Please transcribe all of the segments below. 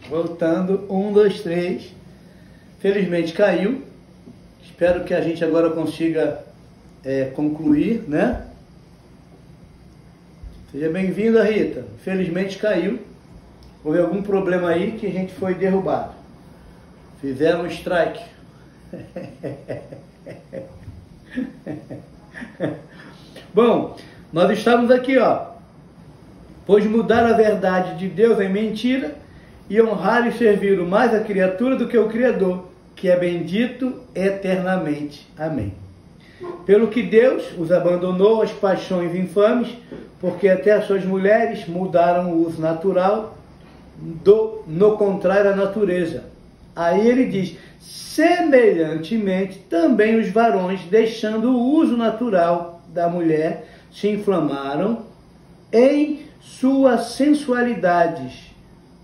Voltando, 1, 2, 3. Felizmente caiu. Espero que a gente agora consiga concluir, né? Seja bem-vinda, Rita. Felizmente caiu. Houve algum problema aí que a gente foi derrubado. Fizeram um strike. Bom, nós estamos aqui, ó. Pois mudar a verdade de Deus em mentira e honrar e servir mais a criatura do que o Criador, que é bendito eternamente. Amém. Pelo que Deus os abandonou às paixões infames, porque até as suas mulheres mudaram o uso natural no contrário à natureza. Aí ele diz, semelhantemente também os varões, deixando o uso natural da mulher, se inflamaram em suas sensualidades,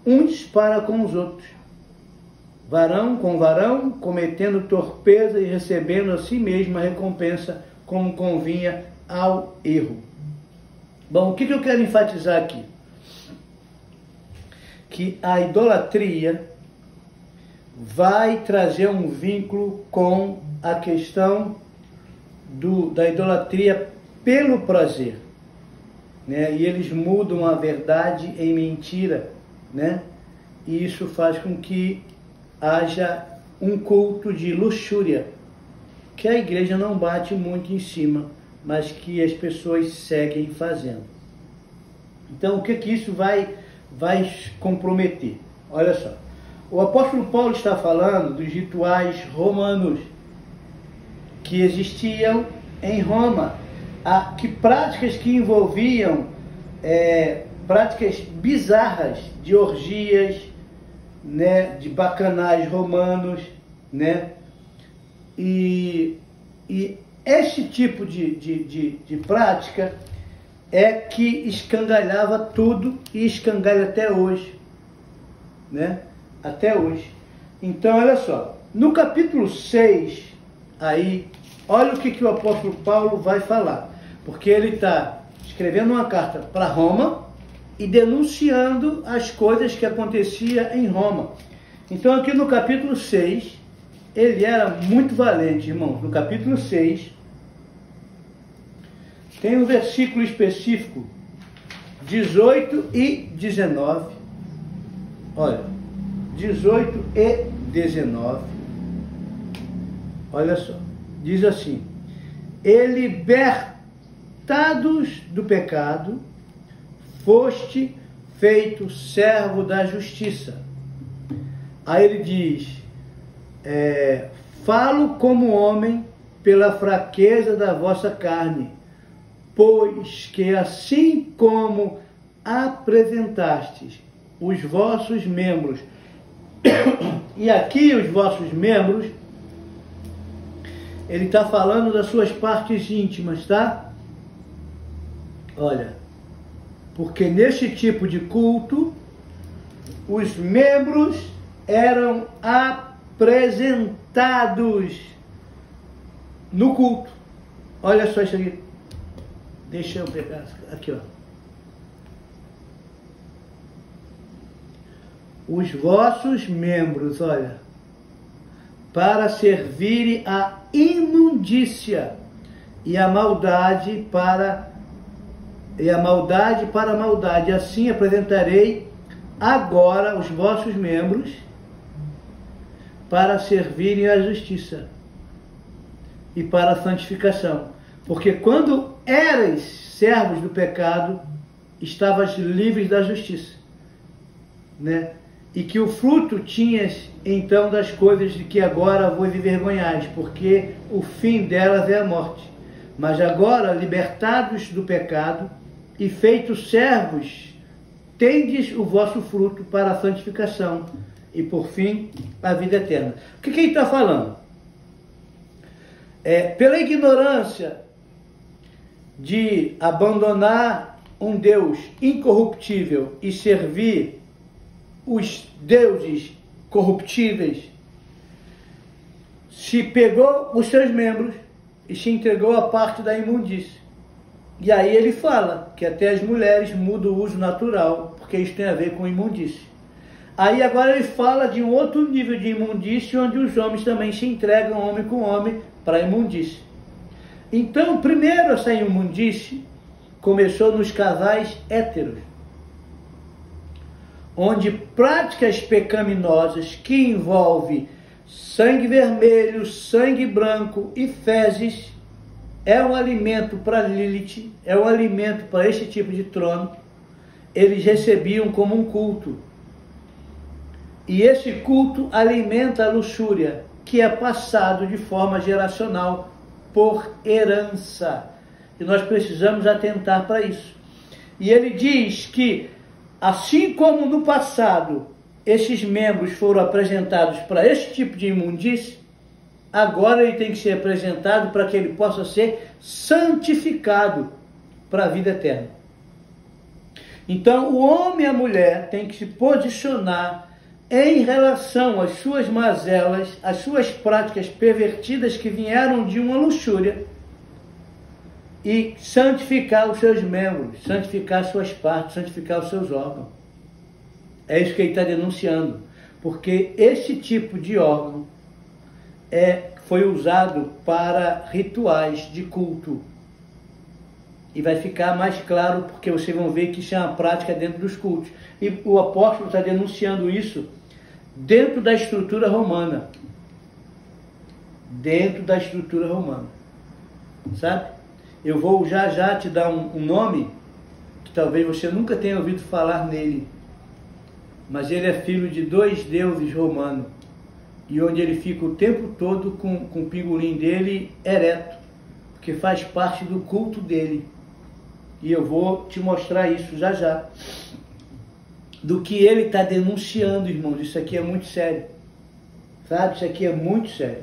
uns para com os outros, varão com varão, cometendo torpeza e recebendo a si mesmo a recompensa, como convinha ao erro. Bom, o que eu quero enfatizar aqui? Que a idolatria vai trazer um vínculo com a questão da idolatria pelo prazer, né? E eles mudam a verdade em mentira, né? E isso faz com que haja um culto de luxúria, que a igreja não bate muito em cima, mas que as pessoas seguem fazendo. Então, o que isso vai comprometer? Olha só, o apóstolo Paulo está falando dos rituais romanos que existiam em Roma, práticas que envolviam práticas bizarras de orgias, né, de bacanais romanos, né? E este tipo de prática é que escangalhava tudo e escangalha até hoje, né? Até hoje. Então, olha só, no capítulo 6, aí, olha o que o apóstolo Paulo vai falar, porque ele está escrevendo uma carta para Roma e denunciando as coisas que aconteciam em Roma. Então, aqui no capítulo 6, ele era muito valente, irmãos. No capítulo 6, tem um versículo específico, 18 e 19. Olha, 18 e 19. Olha só, diz assim: e libertados do pecado, foste feito servo da justiça. Aí ele diz, falo como homem pela fraqueza da vossa carne, pois que assim como apresentastes os vossos membros, e aqui os vossos membros, ele está falando das suas partes íntimas, tá? Olha, porque nesse tipo de culto, os membros eram apresentados no culto. Olha só isso aqui. Deixa eu pegar aqui, ó. Os vossos membros, olha, para servirem a imundícia e a maldade para a maldade. Assim apresentarei agora os vossos membros para servirem à justiça e para a santificação. Porque quando eras servos do pecado, estavas livres da justiça, né? E que o fruto tinhas então das coisas de que agora vos envergonhais, porque o fim delas é a morte. Mas agora, libertados do pecado e feitos servos, tendes o vosso fruto para a santificação e, por fim, a vida eterna. O que ele está falando? Pela ignorância de abandonar um Deus incorruptível e servir os deuses corruptíveis, se pegou os seus membros e se entregou a parte da imundícia. E aí ele fala que até as mulheres mudam o uso natural, porque isso tem a ver com imundície. Aí agora ele fala de um outro nível de imundície, onde os homens também se entregam homem com homem para a imundície. Então, primeiro essa imundície começou nos casais héteros, onde práticas pecaminosas que envolvem sangue vermelho, sangue branco e fezes é um alimento para Lilith, é um alimento para esse tipo de trono. Eles recebiam como um culto. E esse culto alimenta a luxúria, que é passado de forma geracional por herança. E nós precisamos atentar para isso. E ele diz que, assim como no passado, esses membros foram apresentados para esse tipo de imundície, agora ele tem que ser apresentado para que ele possa ser santificado para a vida eterna. Então, o homem e a mulher têm que se posicionar em relação às suas mazelas, às suas práticas pervertidas que vieram de uma luxúria, e santificar os seus membros, santificar as suas partes, santificar os seus órgãos. É isso que ele está denunciando, porque esse tipo de órgão foi usado para rituais de culto. E vai ficar mais claro, porque vocês vão ver que isso é uma prática dentro dos cultos. E o apóstolo está denunciando isso dentro da estrutura romana. Dentro da estrutura romana. Sabe? Eu vou já te dar um nome, que talvez você nunca tenha ouvido falar nele. Mas ele é filho de 2 deuses romanos. E onde ele fica o tempo todo com o pingolim dele ereto. Porque faz parte do culto dele. E eu vou te mostrar isso já. Do que ele está denunciando, irmãos. Isso aqui é muito sério. Sabe? Isso aqui é muito sério.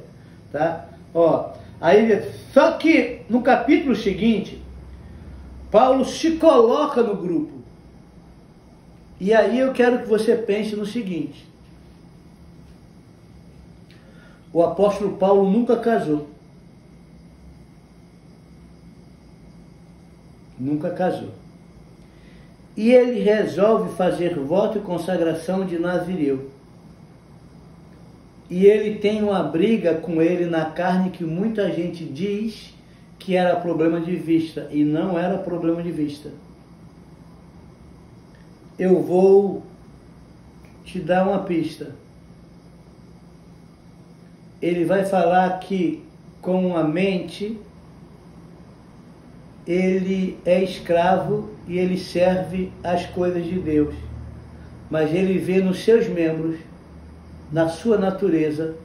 Tá? Ó, aí, só que no capítulo seguinte, Paulo se coloca no grupo. E aí eu quero que você pense no seguinte. O apóstolo Paulo nunca casou. Nunca casou. E ele resolve fazer voto e consagração de nazireu. E ele tem uma briga com ele na carne que muita gente diz que era problema de vista. E não era problema de vista. Eu vou te dar uma pista. Ele vai falar que com a mente ele é escravo e ele serve às coisas de Deus. Mas ele vê nos seus membros, na sua natureza,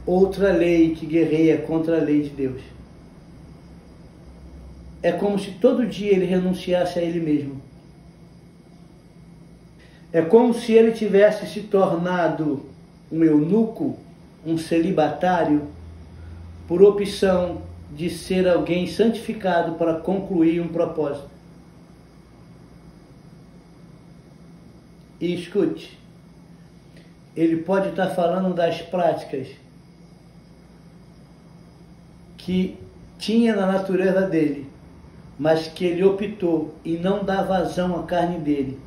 outra lei que guerreia contra a lei de Deus. É como se todo dia ele renunciasse a ele mesmo. É como se ele tivesse se tornado um eunuco, um celibatário, por opção de ser alguém santificado para concluir um propósito. E escute, ele pode estar falando das práticas que tinha na natureza dele, mas que ele optou em não dar vazão à carne dele,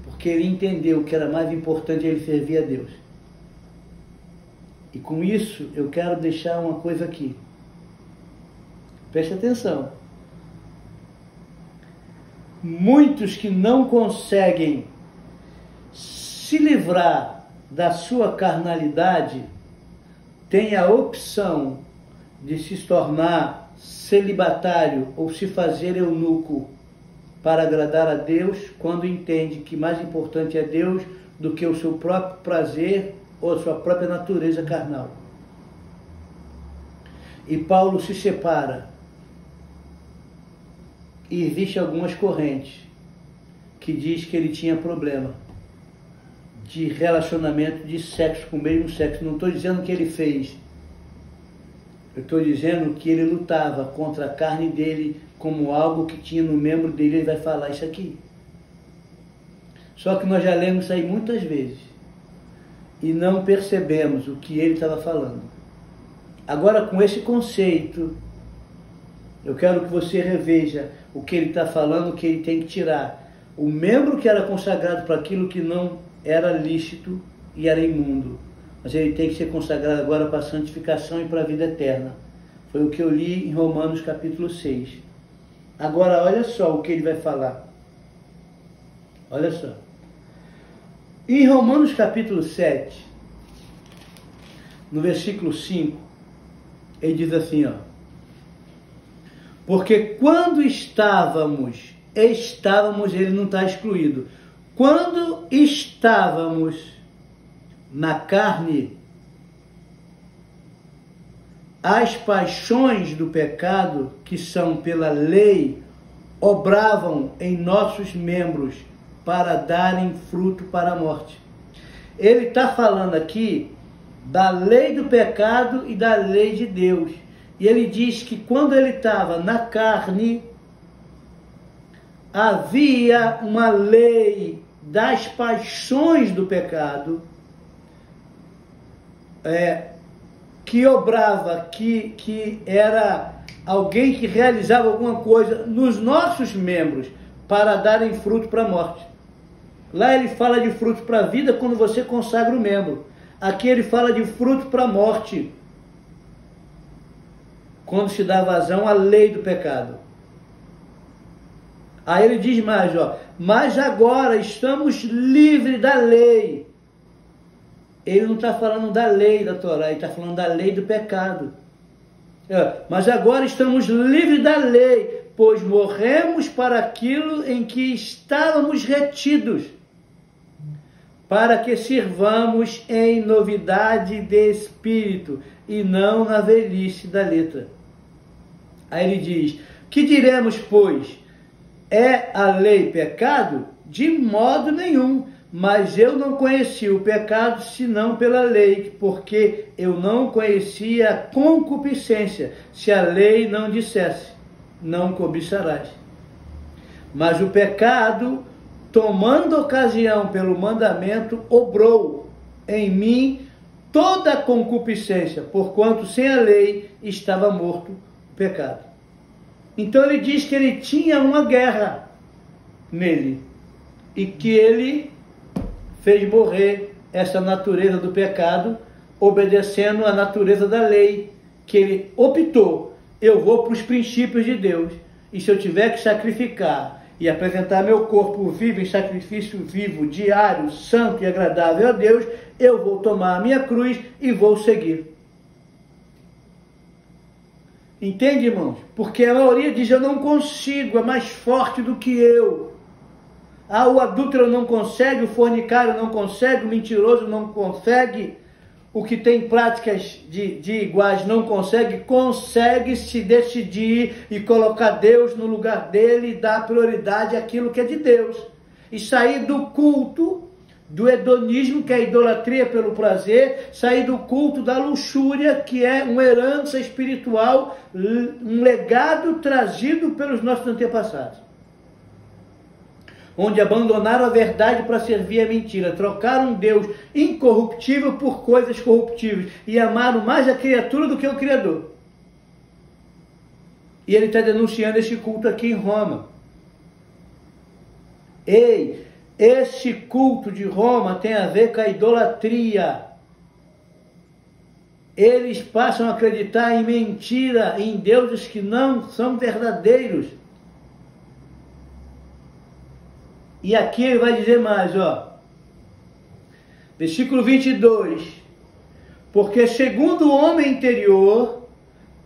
porque ele entendeu que era mais importante ele servir a Deus. E com isso eu quero deixar uma coisa aqui. Preste atenção. Muitos que não conseguem se livrar da sua carnalidade têm a opção de se tornar celibatário ou se fazer eunuco para agradar a Deus, quando entende que mais importante é Deus do que o seu próprio prazer ou a sua própria natureza carnal. E Paulo se separa. E existe algumas correntes que diz que ele tinha problema de relacionamento de sexo com o mesmo sexo. Não estou dizendo que ele fez. Eu estou dizendo que ele lutava contra a carne dele como algo que tinha no membro dele. Ele vai falar isso aqui. Só que nós já lemos isso aí muitas vezes e não percebemos o que ele estava falando. Agora, com esse conceito, eu quero que você reveja o que ele está falando, o que ele tem que tirar. O membro que era consagrado para aquilo que não era lícito e era imundo. Mas ele tem que ser consagrado agora para a santificação e para a vida eterna. Foi o que eu li em Romanos capítulo 6. Agora olha só o que ele vai falar. Olha só. Em Romanos capítulo 7, no versículo 5, ele diz assim, ó. Porque quando estávamos, ele não está excluído. Quando estávamos na carne, as paixões do pecado, que são pela lei, obravam em nossos membros para darem fruto para a morte. Ele está falando aqui da lei do pecado e da lei de Deus. E ele diz que quando ele estava na carne, havia uma lei das paixões do pecado, que obrava, que era alguém que realizava alguma coisa nos nossos membros para darem fruto para a morte. Lá ele fala de fruto para a vida quando você consagra o membro. Aqui ele fala de fruto para a morte, quando se dá vazão à lei do pecado. Aí ele diz mais, ó, mas agora estamos livres da lei. Ele não está falando da lei da Torá, ele está falando da lei do pecado. Mas agora estamos livres da lei, pois morremos para aquilo em que estávamos retidos, para que sirvamos em novidade de espírito e não na velhice da letra. Aí ele diz, que diremos, pois? É a lei pecado? De modo nenhum, mas eu não conheci o pecado senão pela lei, porque eu não conhecia a concupiscência, se a lei não dissesse, não cobiçarás. Mas o pecado, tomando ocasião pelo mandamento, obrou em mim toda a concupiscência, porquanto sem a lei estava morto o pecado. Então ele diz que ele tinha uma guerra nele, e que ele fez morrer essa natureza do pecado, obedecendo à natureza da lei, que ele optou, eu vou para os princípios de Deus, e se eu tiver que sacrificar e apresentar meu corpo vivo em sacrifício vivo, diário, santo e agradável a Deus, eu vou tomar a minha cruz e vou seguir. Entende, irmãos? Porque a maioria diz, eu não consigo, é mais forte do que eu. O adúltero não consegue, o fornicário não consegue, o mentiroso não consegue, o que tem práticas de iguais não consegue, consegue se decidir e colocar Deus no lugar dele e dar prioridade àquilo que é de Deus. E sair do culto do hedonismo, que é a idolatria pelo prazer, sair do culto da luxúria, que é uma herança espiritual, um legado trazido pelos nossos antepassados, onde abandonaram a verdade para servir a mentira, trocaram Deus incorruptível por coisas corruptíveis e amaram mais a criatura do que o Criador. E ele está denunciando esse culto aqui em Roma. Ei, esse culto de Roma tem a ver com a idolatria. Eles passam a acreditar em mentira, em deuses que não são verdadeiros. E aqui ele vai dizer mais, ó. Versículo 22. Porque segundo o homem interior,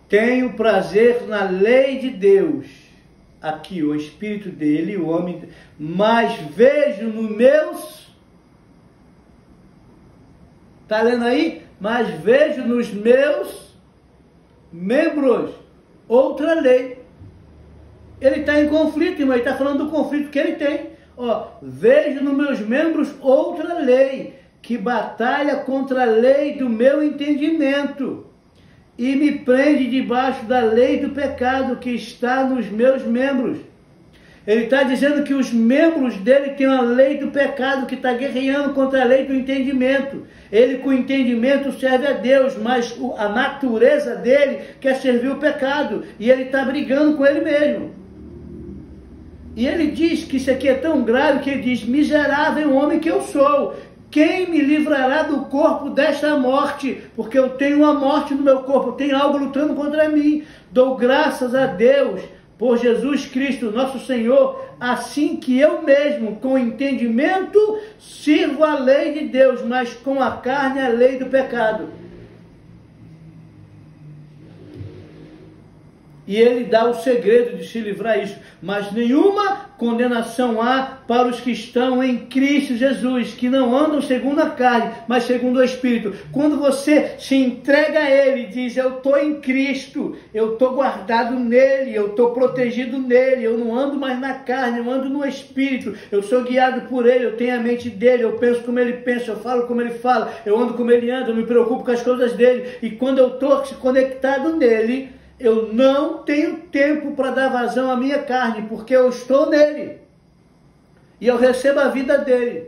tenho prazer na lei de Deus. Aqui o espírito dele, o homem, mas vejo nos meus, está lendo aí? Mas vejo nos meus membros outra lei. Ele está em conflito, irmão, ele está falando do conflito que ele tem. Ó, vejo nos meus membros outra lei, que batalha contra a lei do meu entendimento, e me prende debaixo da lei do pecado que está nos meus membros. Ele está dizendo que os membros dele têm uma lei do pecado que está guerreando contra a lei do entendimento. Ele com o entendimento serve a Deus, mas a natureza dele quer servir o pecado. E ele está brigando com ele mesmo. E ele diz que isso aqui é tão grave que ele diz: miserável homem que eu sou, quem me livrará do corpo desta morte? Porque eu tenho uma morte no meu corpo, eu tenho algo lutando contra mim. Dou graças a Deus por Jesus Cristo, nosso Senhor, assim que eu mesmo, com entendimento, sirvo a lei de Deus, mas com a carne a lei do pecado. E ele dá o segredo de se livrar disso. Mas nenhuma condenação há para os que estão em Cristo Jesus, que não andam segundo a carne, mas segundo o Espírito. Quando você se entrega a Ele, diz: eu estou em Cristo, eu estou guardado nele, eu estou protegido nele, eu não ando mais na carne, eu ando no Espírito, eu sou guiado por Ele, eu tenho a mente dele, eu penso como Ele pensa, eu falo como Ele fala, eu ando como Ele anda, eu me preocupo com as coisas dele. E quando eu estou conectado nele, eu não tenho tempo para dar vazão à minha carne, porque eu estou nele. E eu recebo a vida dele.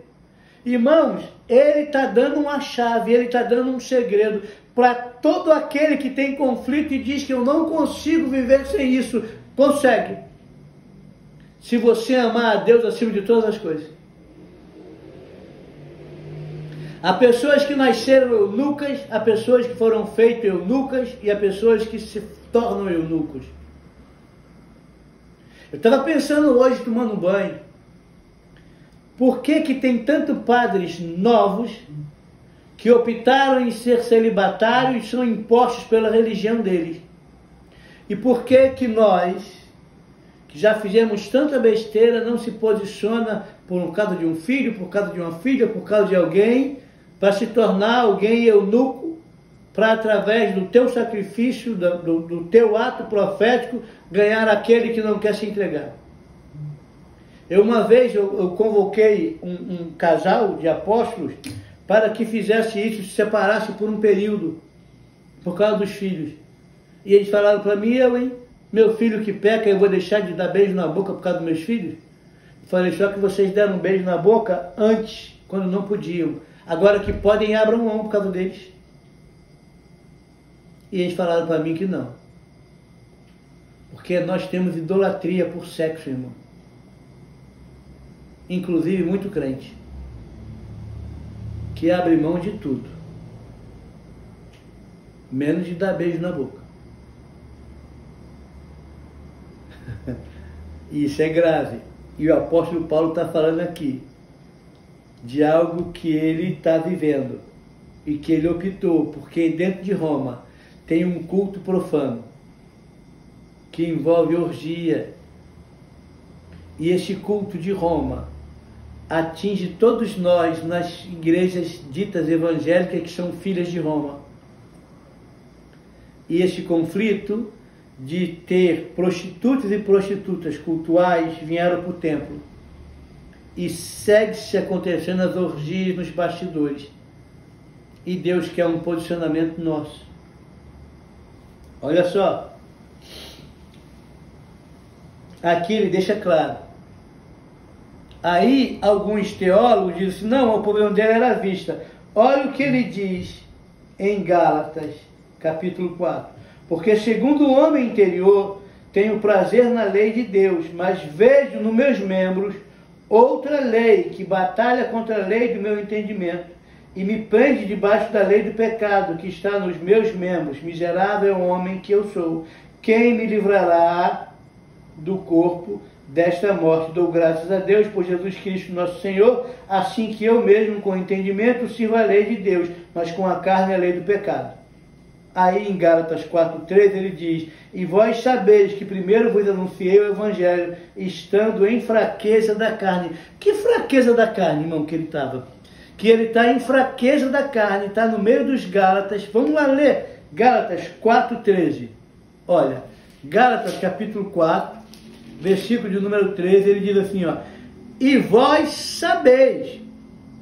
Irmãos, ele está dando uma chave, ele está dando um segredo para todo aquele que tem conflito e diz que eu não consigo viver sem isso. Consegue. Se você amar a Deus acima de todas as coisas. Há pessoas que nasceram eunucas, há pessoas que foram feitas eunucas e há pessoas que se tornam eunucos. Eu estava pensando hoje, tomando banho, por que tem tanto padres novos que optaram em ser celibatários e são impostos pela religião deles? E por que nós, que já fizemos tanta besteira, não se posiciona por causa de um filho, por causa de uma filha, por causa de alguém, para se tornar alguém eunuco, para através do teu sacrifício, do teu ato profético, ganhar aquele que não quer se entregar? Uma vez eu convoquei um casal de apóstolos para que fizesse isso, se separasse por um período, por causa dos filhos. E eles falaram para mim: meu filho que peca, eu vou deixar de dar beijo na boca por causa dos meus filhos? Eu falei: só que vocês deram um beijo na boca antes, quando não podiam. Agora que podem, abram mão por causa deles. E eles falaram para mim que não. Porque nós temos idolatria por sexo, irmão. Inclusive muito crente, que abre mão de tudo, menos de dar beijo na boca. Isso é grave. E o apóstolo Paulo está falando aqui de algo que ele está vivendo e que ele optou, porque dentro de Roma tem um culto profano que envolve orgia, e esse culto de Roma atinge todos nós nas igrejas ditas evangélicas que são filhas de Roma. E esse conflito de ter prostitutos e prostitutas cultuais vieram para o templo. E segue-se acontecendo as orgias nos bastidores. E Deus quer um posicionamento nosso. Olha só. Aqui ele deixa claro. Aí alguns teólogos dizem assim: não, o problema dele era a vista. Olha o que ele diz em Gálatas, capítulo 4. Porque segundo o homem interior, tenho prazer na lei de Deus, mas vejo nos meus membros outra lei que batalha contra a lei do meu entendimento e me prende debaixo da lei do pecado que está nos meus membros. Miserável homem que eu sou, quem me livrará do corpo desta morte? Dou graças a Deus por Jesus Cristo nosso Senhor, assim que eu mesmo com entendimento sirvo a lei de Deus, mas com a carne a lei do pecado. Aí em Gálatas 4:13 ele diz: e vós sabeis que primeiro vos anunciei o Evangelho, estando em fraqueza da carne. Que fraqueza da carne, irmão, que ele estava? Que ele está em fraqueza da carne, está no meio dos Gálatas. Vamos lá ler Gálatas 4:13. Olha, Gálatas capítulo 4, versículo de número 13, ele diz assim, ó: e vós sabeis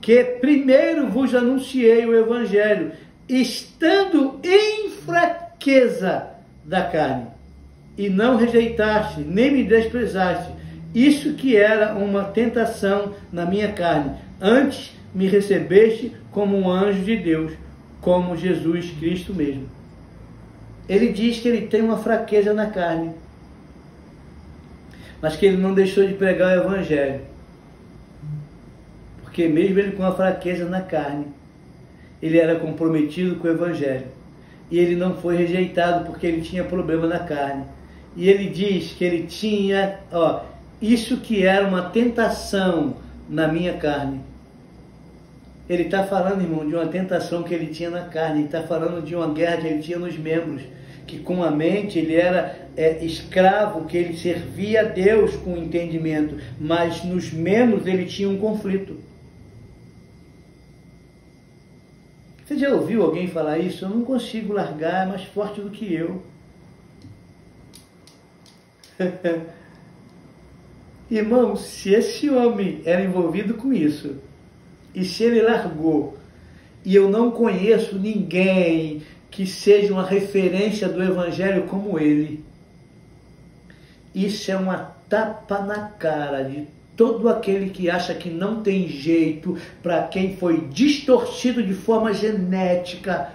que primeiro vos anunciei o Evangelho, estando em fraqueza da carne, e não rejeitaste, nem me desprezaste, isso que era uma tentação na minha carne, antes me recebeste como um anjo de Deus, como Jesus Cristo mesmo. Ele diz que ele tem uma fraqueza na carne. mas que ele não deixou de pregar o Evangelho. Porque mesmo ele com a fraqueza na carne, ele era comprometido com o Evangelho. E ele não foi rejeitado porque ele tinha problema na carne. E ele diz que ele tinha, isso que era uma tentação na minha carne. Ele está falando, irmão, de uma tentação que ele tinha na carne. Ele está falando de uma guerra que ele tinha nos membros. Que com a mente ele era escravo, que ele servia a Deus com entendimento. Mas nos membros ele tinha um conflito. Você já ouviu alguém falar isso? Eu não consigo largar, é mais forte do que eu. Irmão, se esse homem era envolvido com isso, e se ele largou, e eu não conheço ninguém que seja uma referência do Evangelho como ele, isso é uma tapa na cara de todo aquele que acha que não tem jeito, para quem foi distorcido de forma genética,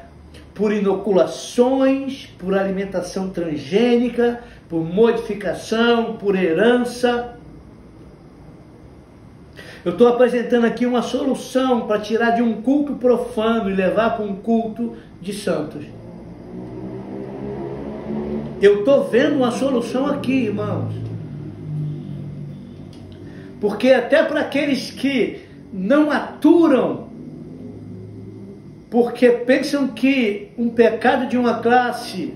por inoculações, por alimentação transgênica, por modificação, por herança. Eu estou apresentando aqui uma solução para tirar de um culto profano e levar para um culto de santos. Eu estou vendo uma solução aqui, irmãos. Porque até para aqueles que não aturam, porque pensam que um pecado de uma classe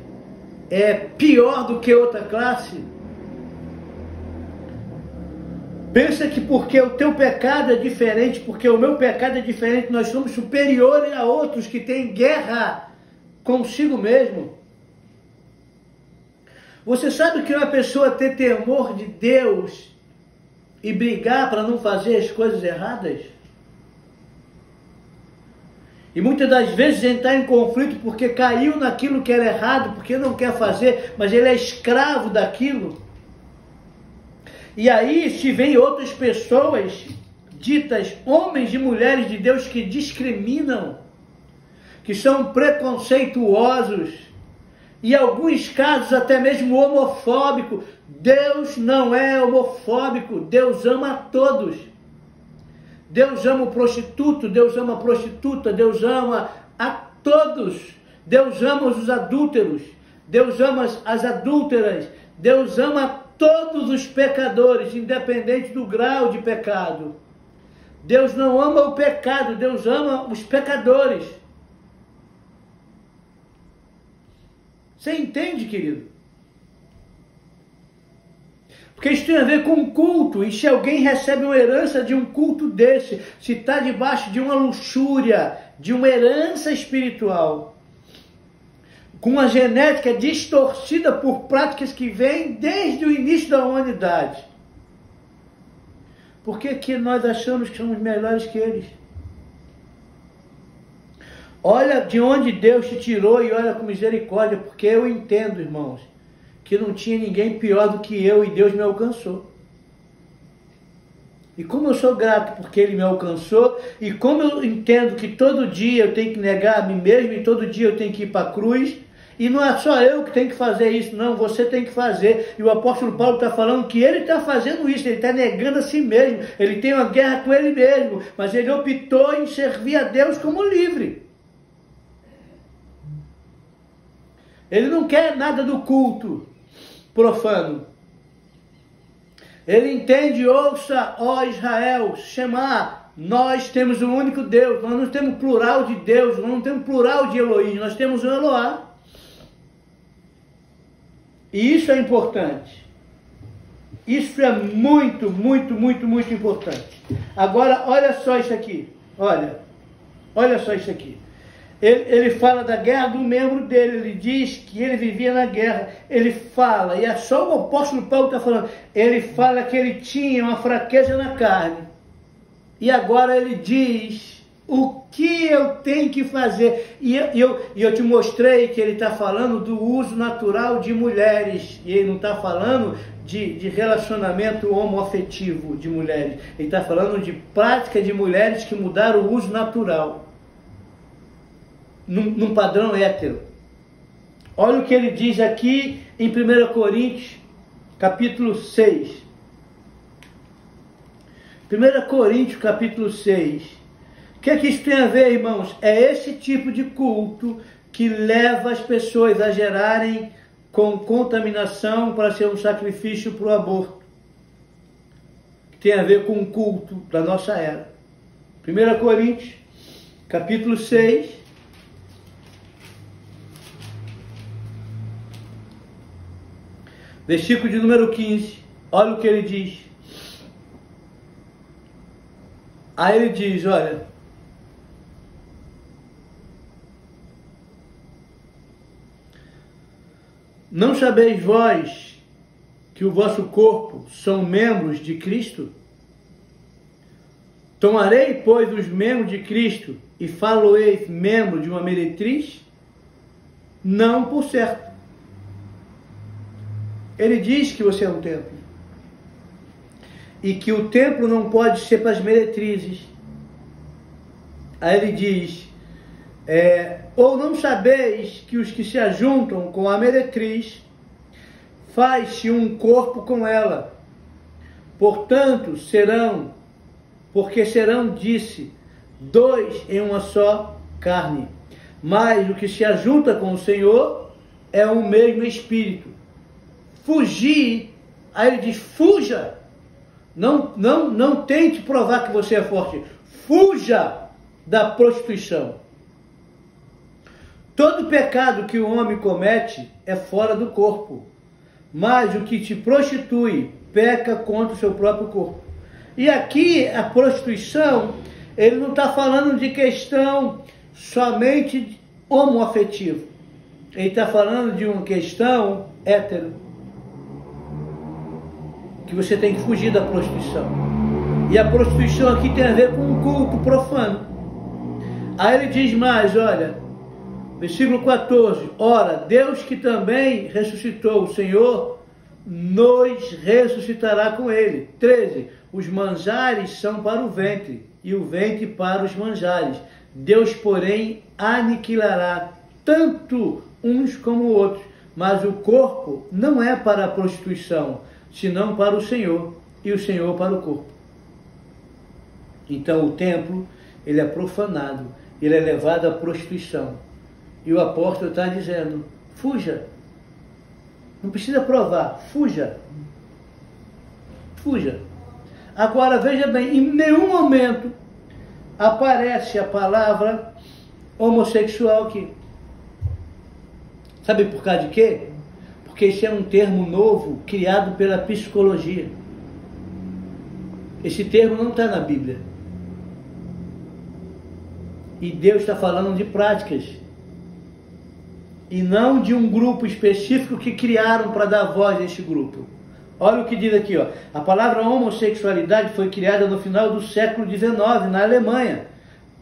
é pior do que outra classe, pensa que porque o teu pecado é diferente, porque o meu pecado é diferente, nós somos superiores a outros que têm guerra consigo mesmo. Você sabe que uma pessoa ter temor de Deus e brigar para não fazer as coisas erradas? E muitas das vezes entrar em conflito porque caiu naquilo que era errado, porque não quer fazer, mas ele é escravo daquilo. E aí se vem outras pessoas, ditas homens e mulheres de Deus, que discriminam, que são preconceituosos, e em alguns casos até mesmo homofóbico. Deus não é homofóbico, Deus ama a todos. Deus ama o prostituto, Deus ama a prostituta, Deus ama a todos. Deus ama os adúlteros, Deus ama as adúlteras, Deus ama todos os pecadores, independente do grau de pecado. Deus não ama o pecado, Deus ama os pecadores. Você entende, querido? Porque isso tem a ver com culto. E se alguém recebe uma herança de um culto desse, se está debaixo de uma luxúria, de uma herança espiritual, com uma genética distorcida por práticas que vêm desde o início da humanidade, por que nós achamos que somos melhores que eles? Olha de onde Deus te tirou e olha com misericórdia, porque eu entendo, irmãos, que não tinha ninguém pior do que eu e Deus me alcançou. E como eu sou grato porque Ele me alcançou, e como eu entendo que todo dia eu tenho que negar a mim mesmo, e todo dia eu tenho que ir para a cruz, e não é só eu que tenho que fazer isso, não, você tem que fazer. E o apóstolo Paulo está falando que ele está fazendo isso, ele está negando a si mesmo, ele tem uma guerra com ele mesmo, mas ele optou em servir a Deus como livre. Ele não quer nada do culto profano. Ele entende, ouça, ó Israel, Shema, nós temos um único Deus, nós não temos plural de Deus, nós não temos plural de Elohim, nós temos um Eloá. E isso é importante. Isso é muito, muito, muito, muito importante. Agora, olha só isso aqui. Olha só isso aqui. Ele fala da guerra do membro dele, ele diz que ele vivia na guerra, ele fala, e é só o apóstolo Paulo que está falando, ele fala que ele tinha uma fraqueza na carne, e agora ele diz o que eu tenho que fazer, e eu te mostrei que ele está falando do uso natural de mulheres, e ele não está falando de relacionamento homoafetivo de mulheres, ele está falando de prática de mulheres que mudaram o uso natural, num padrão hétero. Olha o que ele diz aqui em 1 Coríntios, capítulo 6. 1 Coríntios capítulo 6. O que é que isso tem a ver, irmãos? É esse tipo de culto que leva as pessoas a gerarem com contaminação para ser um sacrifício para o aborto. Tem a ver com o culto da nossa era. 1 Coríntios, capítulo 6. Versículo de número 15. Olha o que ele diz. Aí ele diz, olha... Não sabeis vós que o vosso corpo são membros de Cristo? Tomarei, pois, os membros de Cristo e faloeis membro de uma meretriz? Não, por certo. Ele diz que você é um templo. E que o templo não pode ser para as meretrizes. Aí ele diz... ou não sabeis que os que se ajuntam com a meretriz faz-se um corpo com ela, portanto porque serão, disse, dois em uma só carne. Mas o que se ajunta com o Senhor é um mesmo espírito. Fugir, aí ele diz, fuja, não tente provar que você é forte, fuja da prostituição. Todo pecado que o homem comete é fora do corpo, mas o que te prostitui peca contra o seu próprio corpo. E aqui a prostituição, ele não está falando de questão somente homoafetiva, ele está falando de uma questão hétero, que você tem que fugir da prostituição. E a prostituição aqui tem a ver com um culto profano. Aí ele diz mais, olha... Versículo 14, ora, Deus que também ressuscitou o Senhor, nos ressuscitará com ele. 13, os manjares são para o ventre, e o ventre para os manjares. Deus, porém, aniquilará tanto uns como outros, mas o corpo não é para a prostituição, senão para o Senhor, e o Senhor para o corpo. Então o templo, ele é profanado, ele é levado à prostituição. E o apóstolo está dizendo, fuja. Não precisa provar, fuja. Fuja. Agora, veja bem, em nenhum momento aparece a palavra homossexual aqui. Sabe por causa de quê? Porque esse é um termo novo, criado pela psicologia. Esse termo não está na Bíblia. E Deus está falando de práticas. E não de um grupo específico que criaram para dar voz a esse grupo. Olha o que diz aqui, ó. A palavra homossexualidade foi criada no final do século XIX, na Alemanha,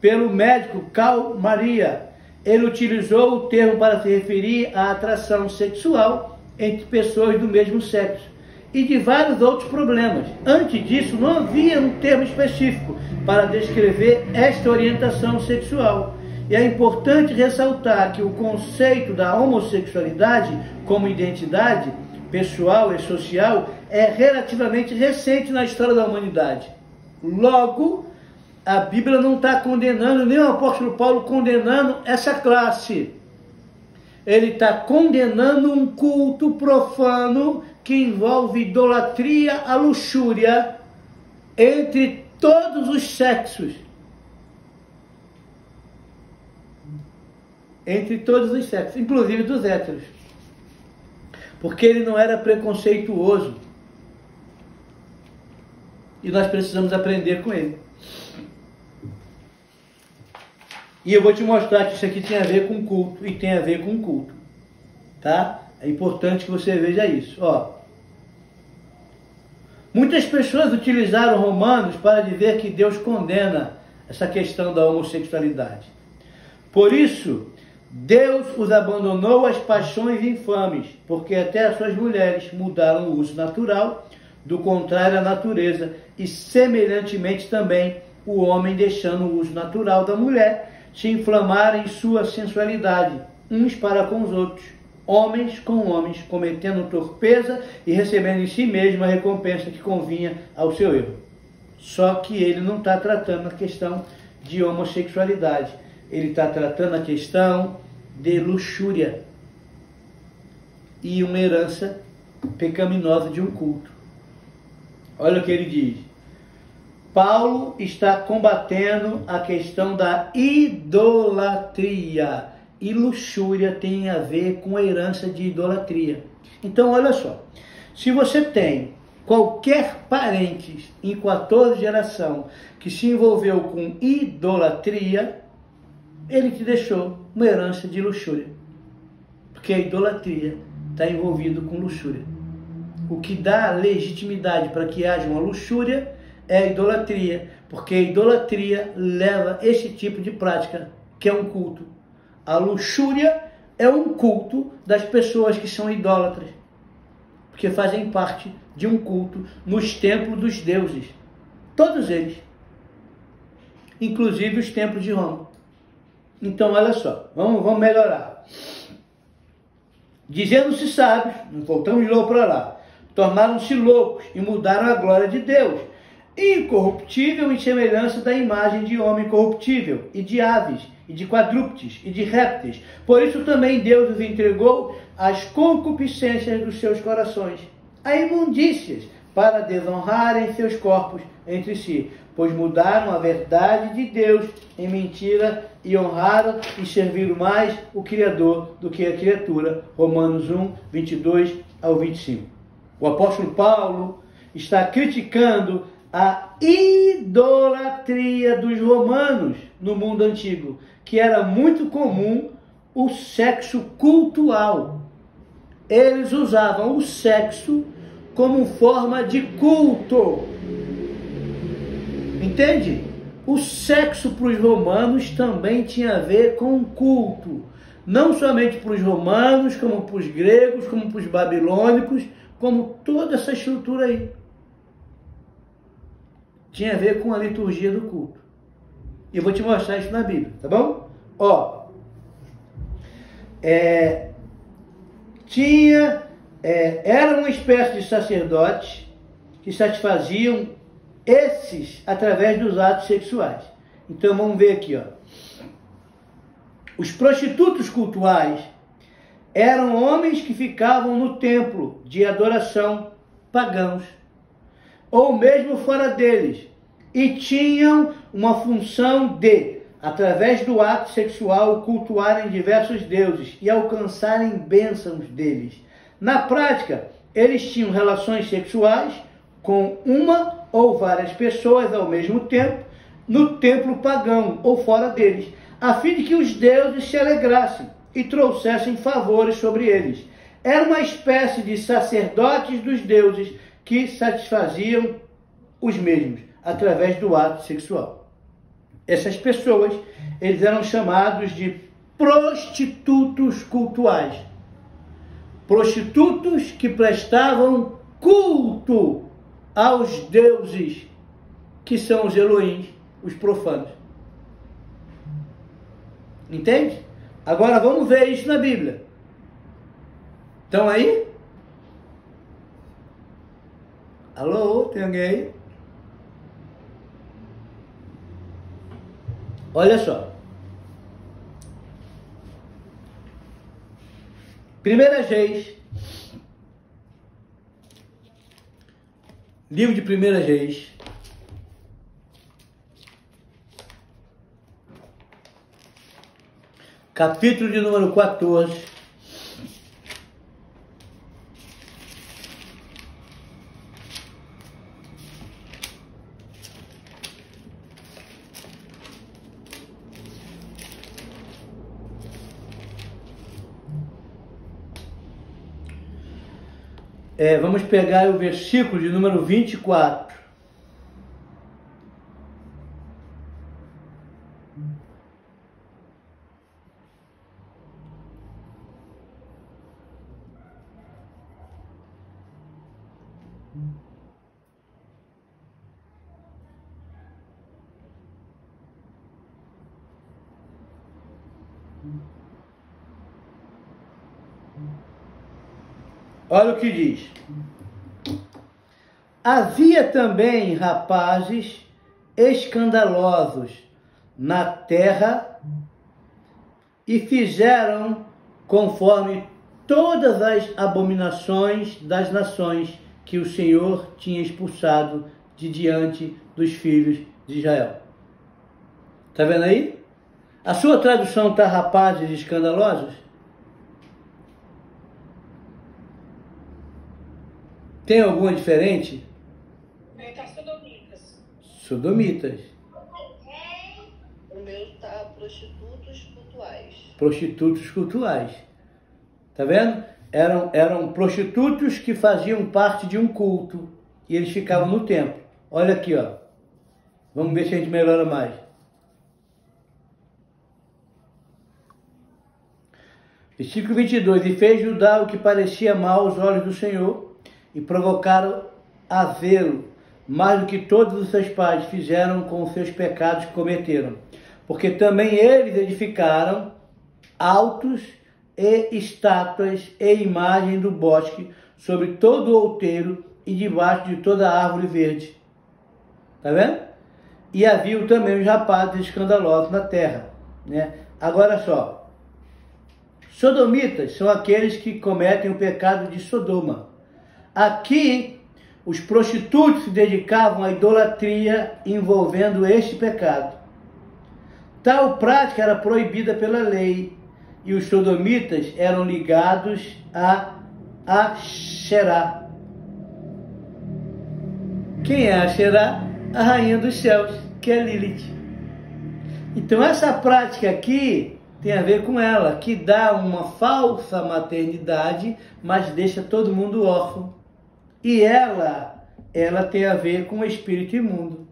pelo médico Karl Maria. Ele utilizou o termo para se referir à atração sexual entre pessoas do mesmo sexo e de vários outros problemas. Antes disso, não havia um termo específico para descrever esta orientação sexual. E é importante ressaltar que o conceito da homossexualidade como identidade pessoal e social é relativamente recente na história da humanidade. Logo, a Bíblia não está condenando, nem o apóstolo Paulo condenando essa classe. Ele está condenando um culto profano que envolve idolatria à luxúria entre todos os sexos. Entre todos os sexos, inclusive dos héteros. Porque ele não era preconceituoso. E nós precisamos aprender com ele. E eu vou te mostrar que isso aqui tem a ver com culto e tem a ver com culto. Tá? É importante que você veja isso. Ó. Muitas pessoas utilizaram Romanos para dizer que Deus condena essa questão da homossexualidade. Por isso, Deus os abandonou às paixões infames, porque até as suas mulheres mudaram o uso natural, do contrário à natureza, e semelhantemente também o homem deixando o uso natural da mulher, se inflamarem em sua sensualidade, uns para com os outros, homens com homens, cometendo torpeza e recebendo em si mesmo a recompensa que convinha ao seu erro. Só que ele não está tratando a questão de homossexualidade. Ele está tratando a questão de luxúria e uma herança pecaminosa de um culto. Olha o que ele diz. Paulo está combatendo a questão da idolatria. E luxúria tem a ver com a herança de idolatria. Então, olha só. Se você tem qualquer parente em 14 geração que se envolveu com idolatria, ele te deixou uma herança de luxúria. Porque a idolatria está envolvida com luxúria. O que dá legitimidade para que haja uma luxúria é a idolatria, porque a idolatria leva esse tipo de prática, que é um culto. A luxúria é um culto das pessoas que são idólatras, porque fazem parte de um culto nos templos dos deuses. Todos eles. Inclusive os templos de Roma. Então, olha só, vamos melhorar. Dizendo-se sábios, voltamos de novo para lá, tornaram-se loucos e mudaram a glória de Deus, incorruptível em semelhança da imagem de homem corruptível, e de aves, e de quadrúpedes, e de répteis. Por isso também Deus os entregou às concupiscências dos seus corações, a imundícias, para desonrarem seus corpos entre si, pois mudaram a verdade de Deus em mentira e honraram e serviram mais o Criador do que a criatura. Romanos 1, 22 ao 25. O apóstolo Paulo está criticando a idolatria dos romanos no mundo antigo, que era muito comum o sexo cultual. Eles usavam o sexo como forma de culto. Entende? O sexo para os romanos também tinha a ver com culto. Não somente para os romanos, como para os gregos, como para os babilônicos, como toda essa estrutura aí. Tinha a ver com a liturgia do culto. E eu vou te mostrar isso na Bíblia, tá bom? Ó, era uma espécie de sacerdotes que satisfaziam esses através dos atos sexuais. Então vamos ver aqui, ó. Os prostitutos cultuais eram homens que ficavam no templo de adoração pagãos, ou mesmo fora deles, e tinham uma função de, através do ato sexual, cultuarem diversos deuses e alcançarem bênçãos deles. Na prática, eles tinham relações sexuais com uma ou várias pessoas ao mesmo tempo, no templo pagão ou fora deles, a fim de que os deuses se alegrassem e trouxessem favores sobre eles. Era uma espécie de sacerdotes dos deuses que satisfaziam os mesmos através do ato sexual. Essas pessoas, eles eram chamados de prostitutos cultuais. Prostitutos que prestavam culto aos deuses, que são os Elohims, os profanos. Entende? Agora vamos ver isso na Bíblia. Estão aí? Alô, tem alguém aí? Olha só. 1 Reis, livro de 1 Reis, capítulo de número 14, vamos pegar o versículo de número 24. Olha o que diz. Havia também rapazes escandalosos na terra e fizeram conforme todas as abominações das nações que o Senhor tinha expulsado de diante dos filhos de Israel. Está vendo aí? A sua tradução está rapazes escandalosos? Tem alguma diferente? Está sodomitas. Sodomitas. O meu está prostitutos cultuais. Prostitutos cultuais. Tá vendo? Eram prostitutos que faziam parte de um culto e eles ficavam no templo. Olha aqui, ó. Vamos ver se a gente melhora mais. Versículo 22. E fez Judá o que parecia mal aos olhos do Senhor e provocaram a vê-lo mais do que todos os seus pais fizeram com os seus pecados que cometeram. Porque também eles edificaram altos e estátuas e imagem do bosque sobre todo o outeiro e debaixo de toda a árvore verde. Tá vendo? E havia também os rapazes escandalosos na terra, né? Agora só, sodomitas são aqueles que cometem o pecado de Sodoma. Aqui, os prostitutos se dedicavam à idolatria envolvendo este pecado. Tal prática era proibida pela lei e os sodomitas eram ligados a Asherá. Quem é Asherá? A rainha dos céus, que é Lilith. Então essa prática aqui tem a ver com ela, que dá uma falsa maternidade, mas deixa todo mundo órfão. E ela tem a ver com o espírito imundo.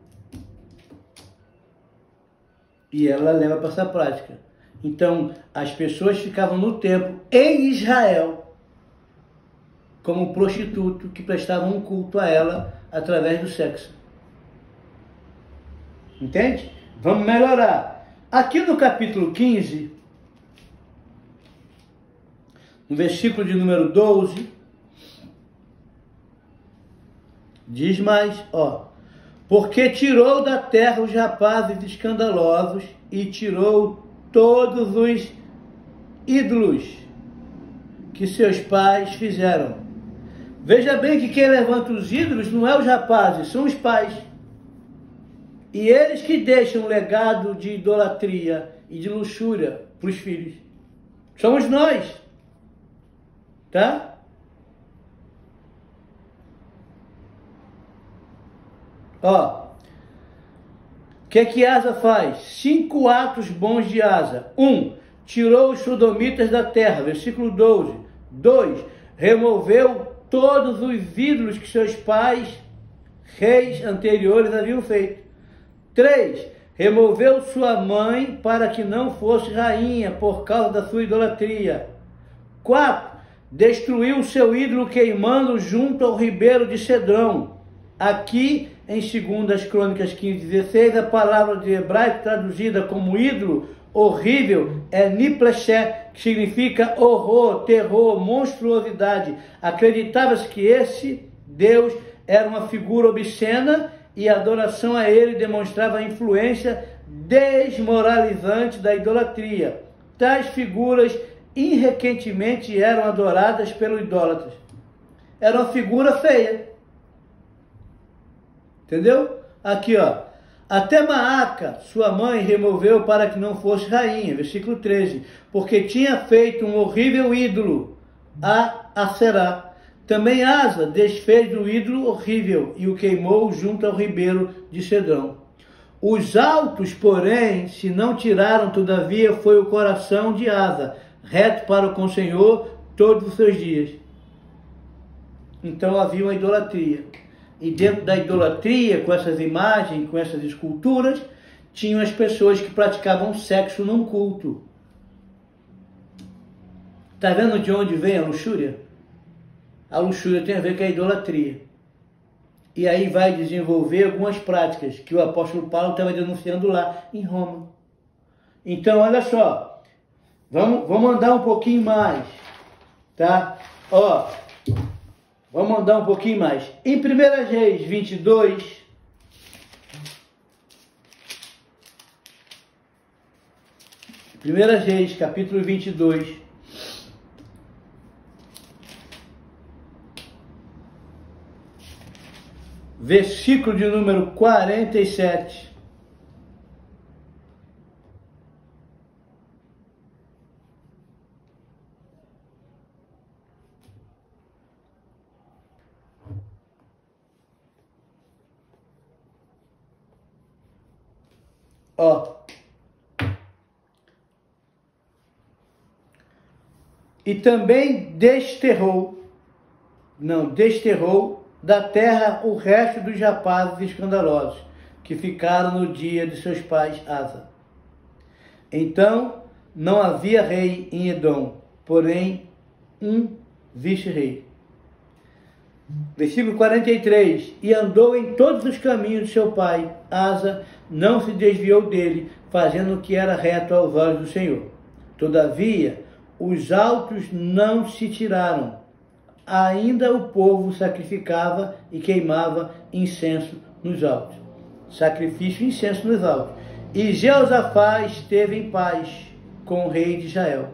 E ela leva para essa prática. Então, as pessoas ficavam no templo em Israel como prostituto que prestavam um culto a ela através do sexo. Entende? Vamos melhorar. Aqui no capítulo 15, no versículo de número 12, diz mais, ó. Porque tirou da terra os rapazes escandalosos e tirou todos os ídolos que seus pais fizeram. Veja bem que quem levanta os ídolos não é os rapazes, são os pais. E eles que deixam um legado de idolatria e de luxúria para os filhos. Somos nós. Tá? Ó. O que Asa faz? 5 atos bons de Asa. 1. Tirou os sodomitas da terra. Versículo 12. 2. Removeu todos os ídolos que seus pais, reis anteriores, haviam feito. 3. Removeu sua mãe para que não fosse rainha por causa da sua idolatria. 4. Destruiu seu ídolo queimando junto ao ribeiro de Cedrão. Aqui, em 2 Crônicas 15:16, a palavra de hebraico traduzida como ídolo horrível é Nipleshé, que significa horror, terror, monstruosidade. Acreditava-se que esse Deus era uma figura obscena e a adoração a ele demonstrava a influência desmoralizante da idolatria. Tais figuras irrequentemente eram adoradas pelos idólatras. Era uma figura feia. Entendeu? Aqui, ó. Até Maaca, sua mãe, removeu para que não fosse rainha. Versículo 13. Porque tinha feito um horrível ídolo, a Aserá. Também Asa desfez o ídolo horrível e o queimou junto ao ribeiro de Cedrão. Os altos, porém, se não tiraram, todavia, foi o coração de Asa, reto para com o Senhor todos os seus dias. Então havia uma idolatria. E dentro da idolatria, com essas imagens, com essas esculturas, tinham as pessoas que praticavam sexo num culto. Está vendo de onde vem a luxúria? A luxúria tem a ver com a idolatria. E aí vai desenvolver algumas práticas que o apóstolo Paulo estava denunciando lá em Roma. Então, olha só. Vamos andar um pouquinho mais. Tá? Ó. Vamos andar um pouquinho mais. Em 1 Reis 22, Primeira Reis, capítulo 22, versículo de número 47. Ó. E também desterrou da terra o resto dos rapazes escandalosos que ficaram no dia de seus pais Asa. Então não havia rei em Edom, porém um vice-rei. Versículo 43. E andou em todos os caminhos de seu pai Asa, não se desviou dele, fazendo o que era reto aos olhos do Senhor. Todavia, os altos não se tiraram. Ainda o povo sacrificava e queimava incenso nos altos. Sacrifício e incenso nos altos. E Jeosafá esteve em paz com o rei de Israel.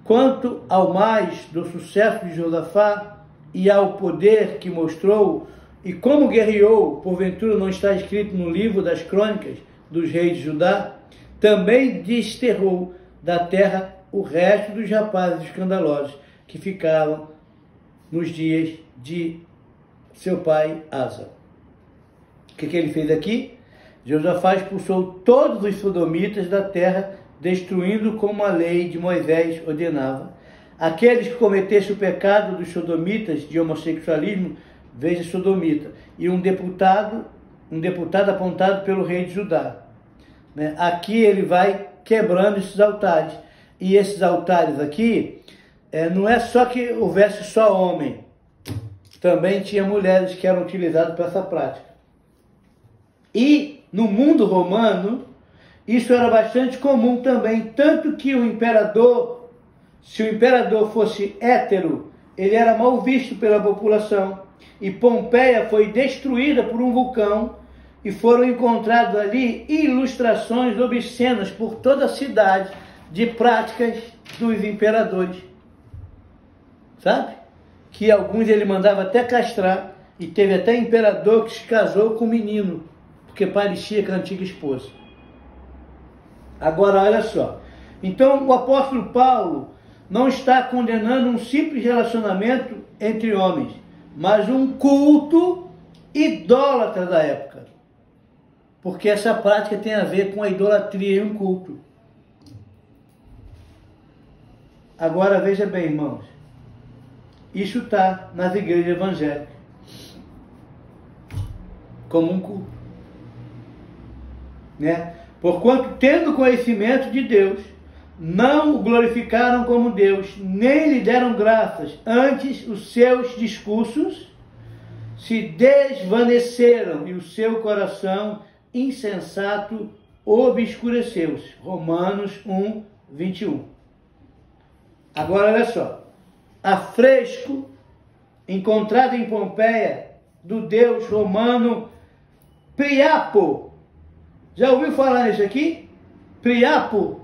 Quanto ao mais do sucesso de Josafá e ao poder que mostrou e como guerreou, porventura não está escrito no livro das crônicas dos reis de Judá, também desterrou da terra o resto dos rapazes escandalosos que ficavam nos dias de seu pai Asa. O que ele fez aqui? Josafá expulsou todos os sodomitas da terra, destruindo como a lei de Moisés ordenava. Aqueles que cometessem o pecado dos sodomitas de homossexualismo, veja sodomita, e um deputado apontado pelo rei de Judá. Aqui ele vai quebrando esses altares. E esses altares aqui, não é só que houvesse só homem, também tinha mulheres que eram utilizadas para essa prática. E no mundo romano, isso era bastante comum também, tanto que o imperador, se o imperador fosse hétero, ele era mal visto pela população. E Pompeia foi destruída por um vulcão e foram encontradas ali ilustrações obscenas por toda a cidade de práticas dos imperadores. Sabe? Que alguns ele mandava até castrar, e teve até imperador que se casou com um menino, porque parecia com a antiga esposa. Agora, olha só. Então, o apóstolo Paulo não está condenando um simples relacionamento entre homens, mas um culto idólatra da época. Porque essa prática tem a ver com a idolatria e um culto. Agora, veja bem, irmãos. Isso está nas igrejas evangélicas. Como um culto. Porquanto, tendo conhecimento de Deus, não o glorificaram como Deus, nem lhe deram graças. Antes, os seus discursos se desvaneceram e o seu coração insensato obscureceu-se. Romanos 1, 21. Agora, olha só. Afresco, encontrado em Pompeia, do deus romano Priapo. Já ouviu falar nisso aqui? Priapo.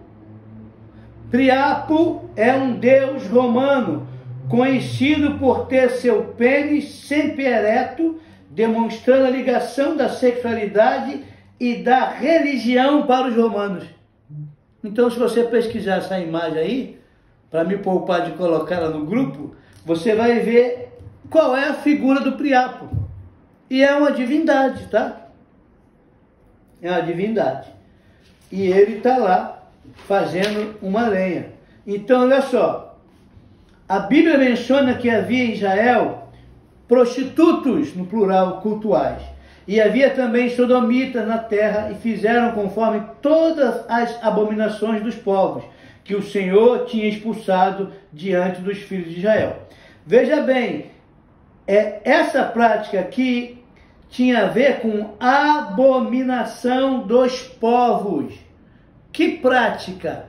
Priapo é um deus romano, conhecido por ter seu pênis sempre ereto, demonstrando a ligação da sexualidade e da religião para os romanos. Então, se você pesquisar essa imagem aí, para me poupar de colocá-la no grupo, você vai ver qual é a figura do Priapo. E é uma divindade, tá? É uma divindade. E ele está lá fazendo uma lenha. Então, olha só. A Bíblia menciona que havia em Israel prostitutos, no plural, cultuais. E havia também sodomitas na terra, e fizeram conforme todas as abominações dos povos que o Senhor tinha expulsado diante dos filhos de Israel. Veja bem, essa prática aqui tinha a ver com abominação dos povos. Que prática?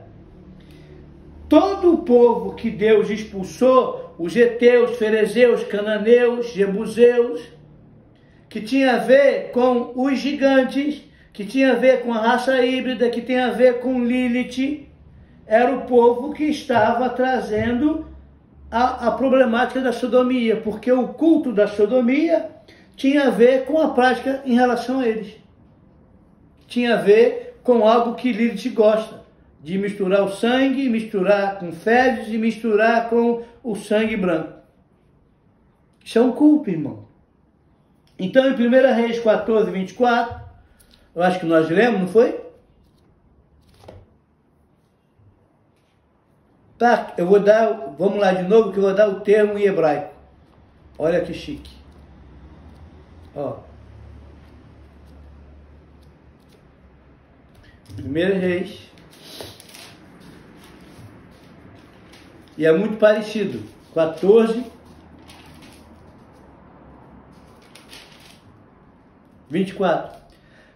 Todo o povo que Deus expulsou os heteus, ferezeus, cananeus, jebuseus, que tinha a ver com os gigantes, que tinha a ver com a raça híbrida, que tem a ver com Lilith. Era o povo que estava trazendo a problemática da sodomia, porque o culto da sodomia tinha a ver com a prática em relação a eles. Tinha a ver com algo que Lilith gosta, de misturar o sangue, misturar com fezes e misturar com o sangue branco. Isso é um culto, irmão. Então, em 1 Reis 14, 24, eu acho que nós lemos, não foi? Tá, eu vou dar, vamos lá de novo, que eu vou dar o termo em hebraico. Olha que chique. Ó. 1 Reis. E é muito parecido. 14, 24.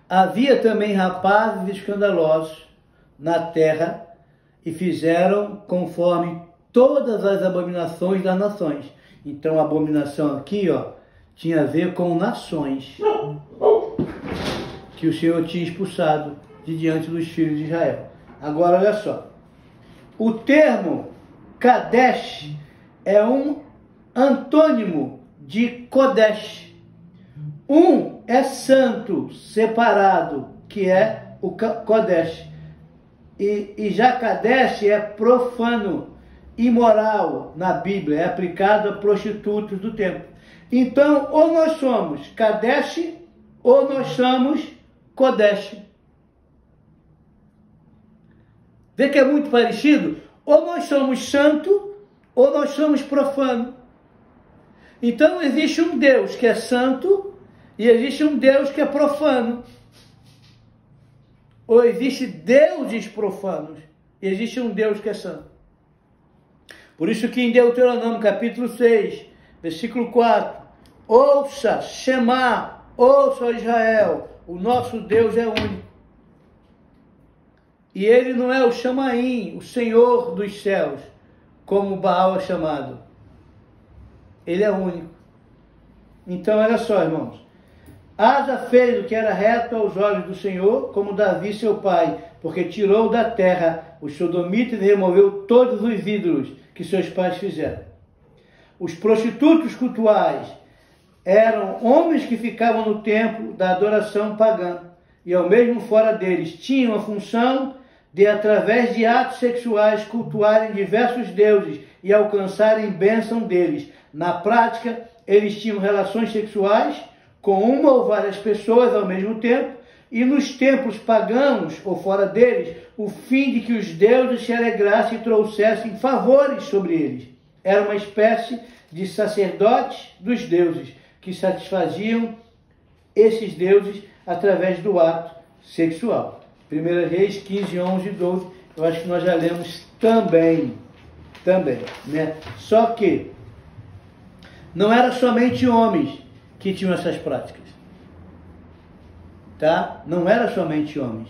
Havia também rapazes escandalosos na terra e fizeram conforme todas as abominações das nações. Então a abominação aqui, ó, tinha a ver com nações que o Senhor tinha expulsado de diante dos filhos de Israel. Agora olha só. O termo Kadesh é um antônimo de Kodesh. Um é santo, separado, que é o Kodesh. E já Kadesh é profano, imoral na Bíblia, é aplicado a prostitutos do templo. Então, ou nós somos Kadesh, ou nós somos Kodesh. Vê que é muito parecido? Ou nós somos santo, ou nós somos profano. Então, existe um Deus que é santo, e existe um Deus que é profano. Ou existe deuses profanos, e existe um Deus que é santo. Por isso que em Deuteronômio capítulo 6, versículo 4, ouça, Shema, ouça Israel, o nosso Deus é único. E ele não é o Chamaim, o Senhor dos céus, como Baal é chamado. Ele é único. Então, olha só, irmãos. Asa fez o que era reto aos olhos do Senhor, como Davi seu pai, porque tirou da terra os sodomitas e removeu todos os ídolos que seus pais fizeram. Os prostitutos cultuais eram homens que ficavam no templo da adoração pagã, e ao mesmo fora deles tinham a função de, através de atos sexuais, cultuarem diversos deuses e alcançarem bênção deles. Na prática, eles tinham relações sexuais com uma ou várias pessoas ao mesmo tempo, e nos templos pagãos, ou fora deles, o fim de que os deuses se alegrassem e trouxessem favores sobre eles. Era uma espécie de sacerdotes dos deuses, que satisfaziam esses deuses através do ato sexual. 1 Reis 15, 11 e 12, eu acho que nós já lemos também, né? Só que não era somente homens que tinham essas práticas, tá? Não era somente homens,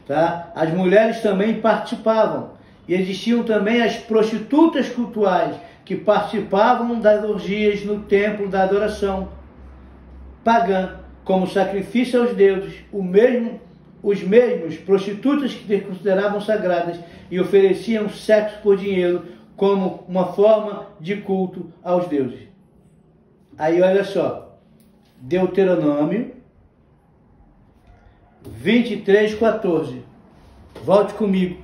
tá? As mulheres também participavam, e existiam também as prostitutas cultuais, que participavam das orgias no templo da adoração pagã, como sacrifício aos deuses, os mesmos prostitutas que consideravam sagradas e ofereciam sexo por dinheiro como uma forma de culto aos deuses. Aí olha só, Deuteronômio 23, 14. Volte comigo.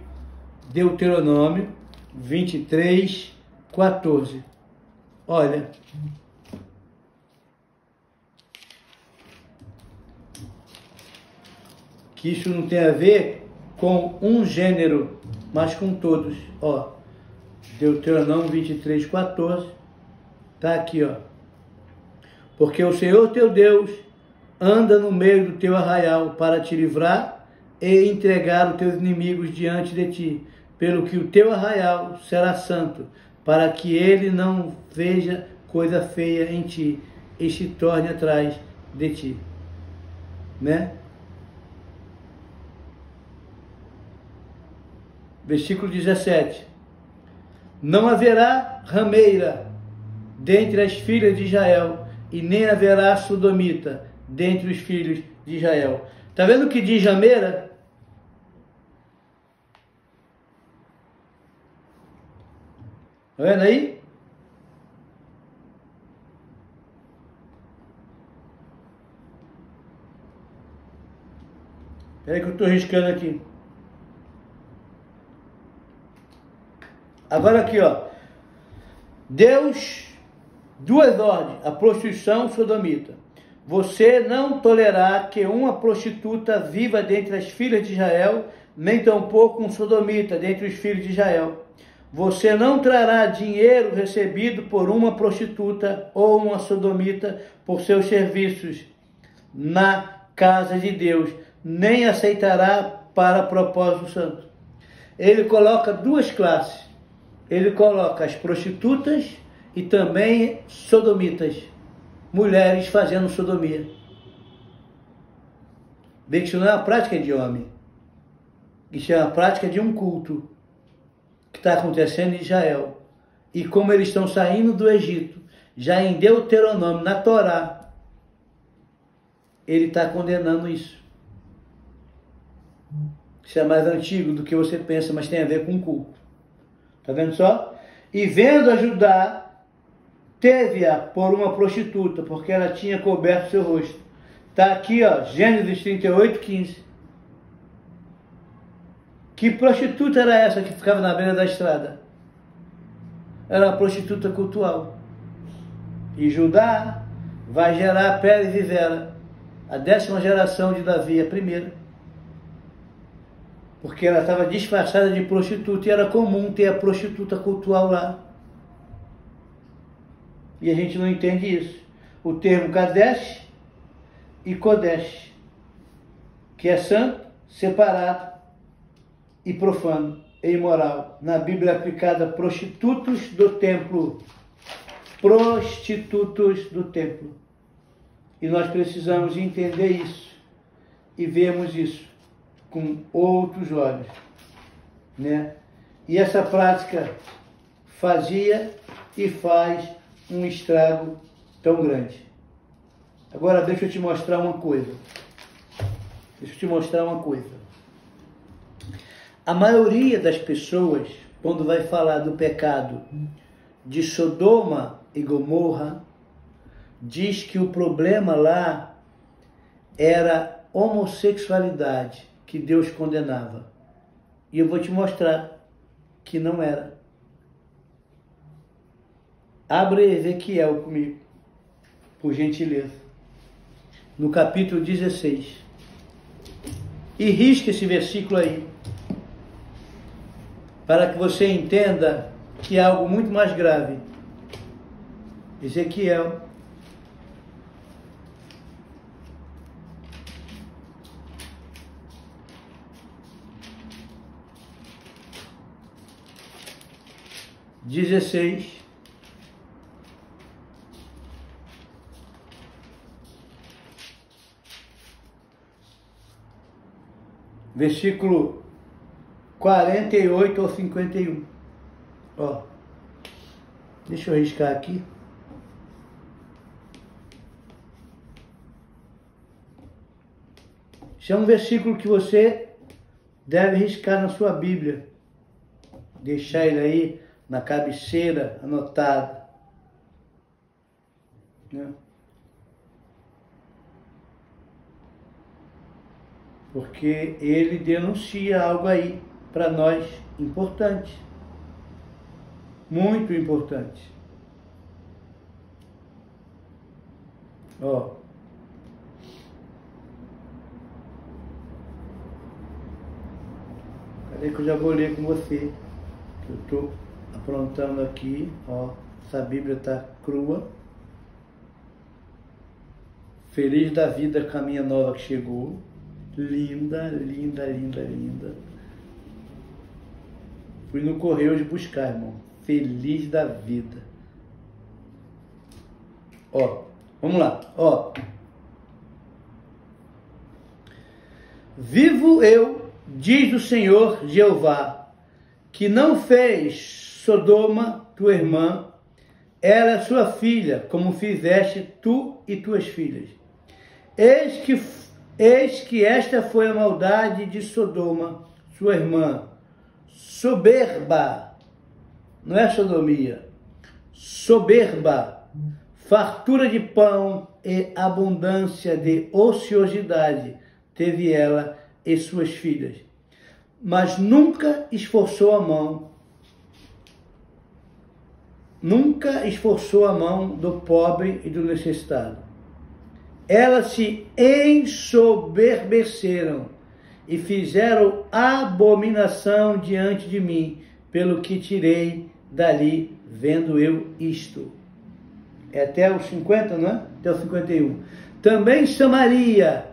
Deuteronômio 23, 14. Olha. Que isso não tem a ver com um gênero, mas com todos. Ó, Deuteronômio 23, 14. Tá aqui, ó. Porque o Senhor teu Deus anda no meio do teu arraial para te livrar e entregar os teus inimigos diante de ti, pelo que o teu arraial será santo, para que ele não veja coisa feia em ti e se torne atrás de ti. Né? Versículo 17. Não haverá rameira dentre as filhas de Israel, e nem haverá sodomita dentre os filhos de Israel. Está vendo o que diz rameira? Está vendo aí? Espera aí que eu estou riscando aqui. Agora aqui, ó. Deus, duas ordens, a prostituição sodomita. Você não tolerará que uma prostituta viva dentre as filhas de Israel, nem tampouco um sodomita dentre os filhos de Israel. Você não trará dinheiro recebido por uma prostituta ou uma sodomita por seus serviços na casa de Deus, nem aceitará para propósito santo. Ele coloca duas classes. Ele coloca as prostitutas e também sodomitas, mulheres fazendo sodomia. Vê que isso não é uma prática de homem. Isso é uma prática de um culto que está acontecendo em Israel. E como eles estão saindo do Egito, já em Deuteronômio, na Torá, ele está condenando isso. Isso é mais antigo do que você pensa, mas tem a ver com culto. Está vendo só? E vendo a Judá, teve-a por uma prostituta, porque ela tinha coberto seu rosto. Está aqui, ó, Gênesis 38, 15. Que prostituta era essa que ficava na beira da estrada? Era uma prostituta cultual. E Judá vai gerar Pérez e Zera, a 10ª geração de Davi, a primeira. Porque ela estava disfarçada de prostituta e era comum ter a prostituta cultual lá. E a gente não entende isso. O termo Kadesh e Kodesh, que é santo, separado e profano e imoral. Na Bíblia é aplicada prostitutos do templo. Prostitutos do templo. E nós precisamos entender isso e vermos isso com outros olhos, né? E essa prática fazia e faz um estrago tão grande. Agora deixa eu te mostrar uma coisa. A maioria das pessoas, quando vai falar do pecado de Sodoma e Gomorra, diz que o problema lá era homossexualidade, que Deus condenava. E eu vou te mostrar que não era. Abre Ezequiel comigo, por gentileza. No capítulo 16. E risca esse versículo aí, para que você entenda que é algo muito mais grave. Ezequiel. Versículo 48 ao 51. Ó, deixa eu riscar aqui. Isso é um versículo que você deve riscar na sua Bíblia. Deixar ele aí na cabeceira, anotado. Né? Porque ele denuncia algo aí para nós importante. Muito importante. Ó. Cadê que eu já vou ler com você? Eu estou aprontando aqui, ó. Essa Bíblia está crua. Feliz da vida com a minha nova que chegou. Linda, linda, linda, linda. Fui no correio de buscar, irmão. Feliz da vida. Ó, vamos lá, ó. Vivo eu, diz o Senhor Jeová, que não fez Sodoma, tua irmã, ela é sua filha, como fizeste tu e tuas filhas. Eis que esta foi a maldade de Sodoma, sua irmã, soberba, não é sodomia, soberba, fartura de pão e abundância de ociosidade teve ela e suas filhas, mas nunca esforçou a mão do pobre e do necessitado. Elas se ensoberbeceram e fizeram abominação diante de mim, pelo que tirei dali, vendo eu isto. É até os 50, não é? Até os 51. Também Samaria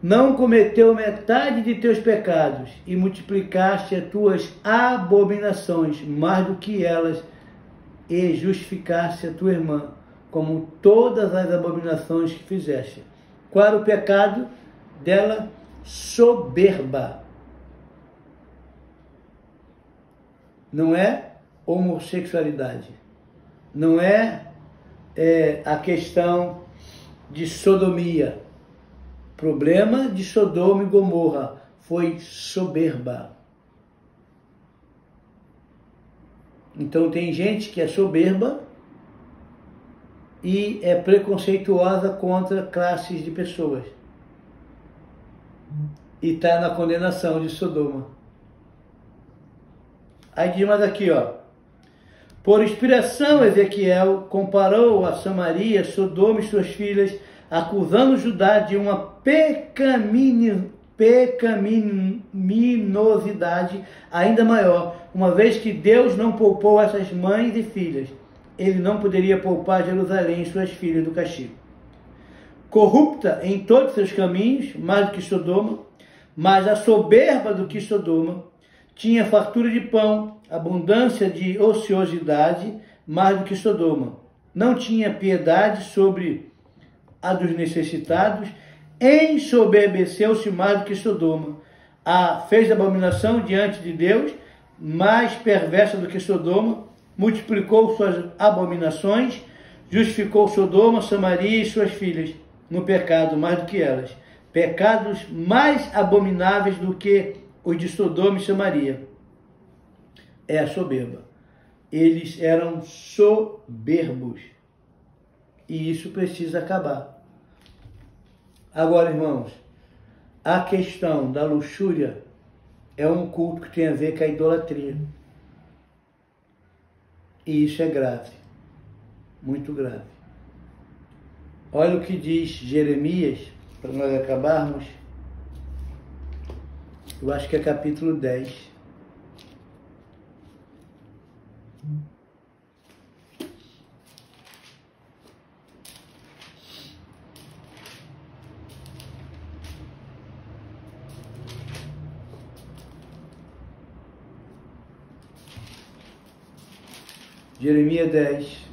não cometeu metade de teus pecados, e multiplicaste as tuas abominações mais do que elas, e justificaste a tua irmã, como todas as abominações que fizeste. Qual era o pecado dela? Soberba. Não é homossexualidade. Não é a questão de sodomia. O problema de Sodoma e Gomorra foi soberba. Então tem gente que é soberba e é preconceituosa contra classes de pessoas. E está na condenação de Sodoma. Aí diz mais aqui, ó. Por inspiração, Ezequiel comparou a Samaria, Sodoma e suas filhas, acusando Judá de uma pecaminosidade ainda maior, uma vez que Deus não poupou essas mães e filhas. Ele não poderia poupar Jerusalém e suas filhas do castigo. Corrupta em todos seus caminhos, mais do que Sodoma, mas a soberba do que Sodoma, tinha fartura de pão, abundância de ociosidade, mais do que Sodoma. Não tinha piedade sobre a dos necessitados, ensoberbeceu-se mais do que Sodoma. Fez abominação diante de Deus, mais perversa do que Sodoma, multiplicou suas abominações, justificou Sodoma, Samaria e suas filhas no pecado mais do que elas. Pecados mais abomináveis do que os de Sodoma e Samaria. É a soberba. Eles eram soberbos. E isso precisa acabar. Agora, irmãos, a questão da luxúria é um culto que tem a ver com a idolatria. E isso é grave. Muito grave. Olha o que diz Jeremias, para nós acabarmos. Eu acho que é capítulo 10. Jeremias 10.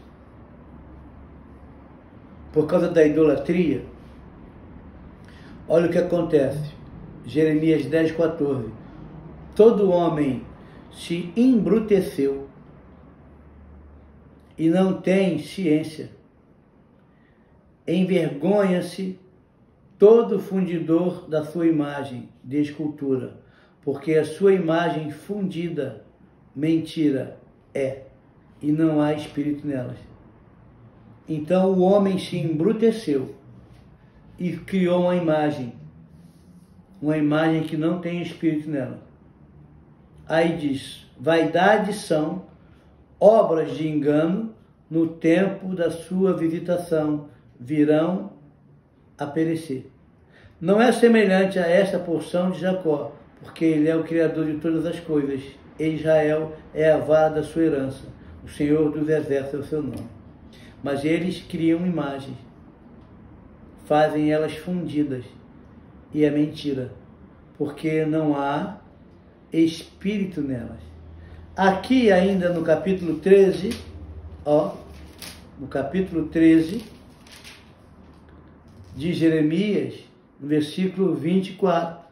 Por causa da idolatria, olha o que acontece. Jeremias 10, 14. Todo homem se embruteceu e não tem ciência. Envergonha-se todo fundidor da sua imagem de escultura, porque a sua imagem fundida, mentira é, e não há espírito nelas. Então o homem se embruteceu e criou uma imagem que não tem espírito nela. Aí diz, vaidade são obras de engano, no tempo da sua visitação virão a perecer. Não é semelhante a esta porção de Jacó, porque ele é o Criador de todas as coisas, e Israel é a vara da sua herança, o Senhor dos exércitos é o seu nome. Mas eles criam imagens, fazem elas fundidas, e é mentira, porque não há espírito nelas. Aqui ainda no capítulo 13, no capítulo 13 de Jeremias, no versículo 24.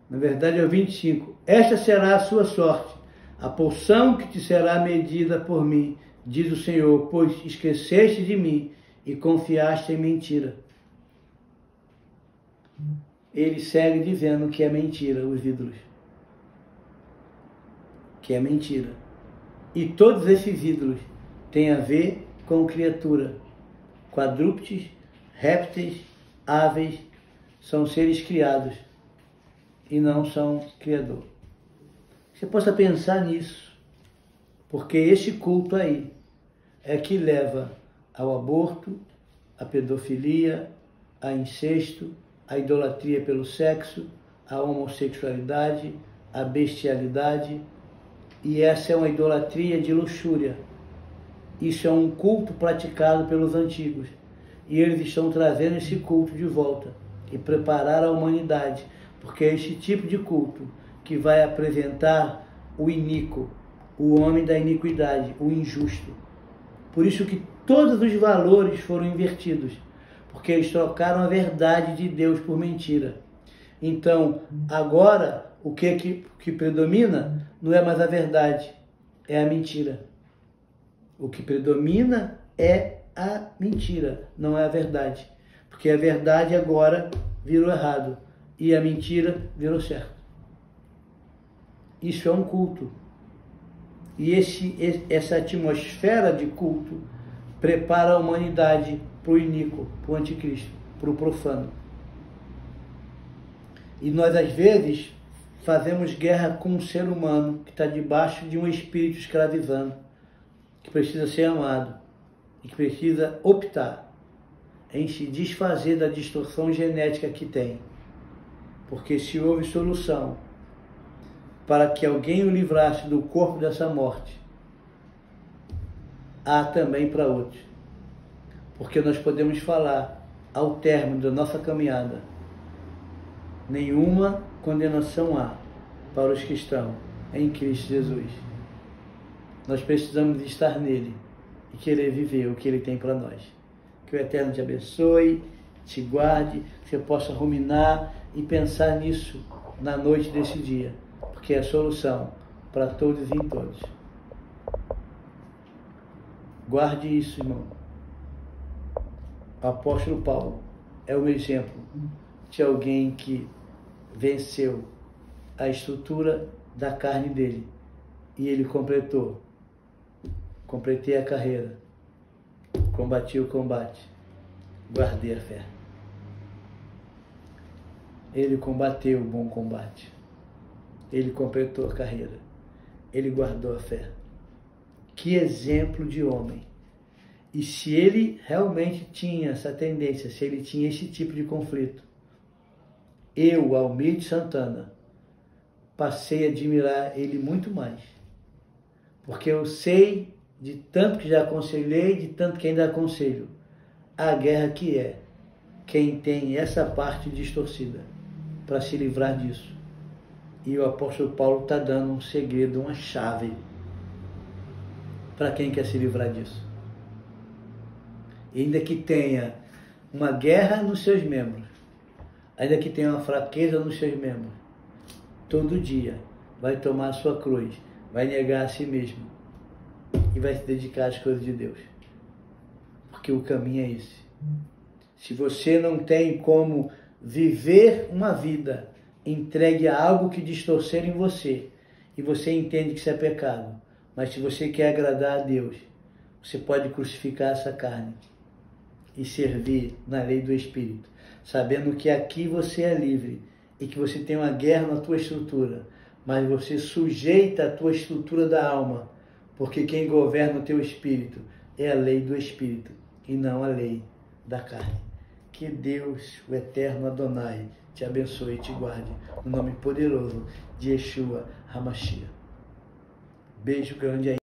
Na verdade é o 25. Esta será a sua sorte, a porção que te será medida por mim, diz o Senhor, pois esqueceste de mim e confiaste em mentira. Ele segue dizendo que é mentira, os ídolos. Que é mentira. E todos esses ídolos têm a ver com criatura. Quadrúpedes, répteis, aves, são seres criados e não são criador. Você possa pensar nisso, porque esse culto aí é que leva ao aborto, à pedofilia, a incesto, à idolatria pelo sexo, à homossexualidade, à bestialidade, e essa é uma idolatria de luxúria. Isso é um culto praticado pelos antigos, e eles estão trazendo esse culto de volta e preparar a humanidade, porque é esse tipo de culto que vai apresentar o iníquo, o homem da iniquidade, o injusto. Por isso que todos os valores foram invertidos, porque eles trocaram a verdade de Deus por mentira. Então, agora, o que predomina não é mais a verdade, é a mentira. O que predomina é a mentira, não é a verdade. Porque a verdade agora virou errado e a mentira virou certo. Isso é um culto. E essa atmosfera de culto prepara a humanidade para o iníquo, para o anticristo, para o profano. E nós, às vezes, fazemos guerra com um ser humano que está debaixo de um espírito escravizando, que precisa ser amado e que precisa optar em se desfazer da distorção genética que tem. Porque se houve solução para que alguém o livrasse do corpo dessa morte, há também para outros. Porque nós podemos falar, ao término da nossa caminhada, nenhuma condenação há para os que estão em Cristo Jesus. Nós precisamos estar nele e querer viver o que ele tem para nós. Que o Eterno te abençoe, te guarde, que você possa ruminar e pensar nisso na noite desse dia, porque é a solução para todos e em todos. Guarde isso, irmão. O apóstolo Paulo é um exemplo de alguém que venceu a estrutura da carne dele e ele completou. Completei a carreira, combati o combate, guardei a fé. Ele combateu o bom combate, ele completou a carreira, ele guardou a fé. Que exemplo de homem! E se ele realmente tinha essa tendência, se ele tinha esse tipo de conflito, eu, Almir de Santana, passei a admirar ele muito mais. Porque eu sei, de tanto que já aconselhei, de tanto que ainda aconselho, a guerra que é quem tem essa parte distorcida para se livrar disso. E o apóstolo Paulo está dando um segredo, uma chave para quem quer se livrar disso. E ainda que tenha uma guerra nos seus membros, ainda que tenha uma fraqueza nos seus membros, todo dia vai tomar a sua cruz, vai negar a si mesmo e vai se dedicar às coisas de Deus. Porque o caminho é esse. Se você não tem como viver uma vida entregue a algo que distorcer em você, e você entende que isso é pecado, mas se você quer agradar a Deus, você pode crucificar essa carne e servir na lei do Espírito, sabendo que aqui você é livre e que você tem uma guerra na tua estrutura, mas você sujeita a tua estrutura da alma, porque quem governa o teu espírito é a lei do Espírito e não a lei da carne. Que Deus, o Eterno Adonai, te abençoe e te guarde, no nome poderoso de Yeshua HaMashiach. Beijo grande aí.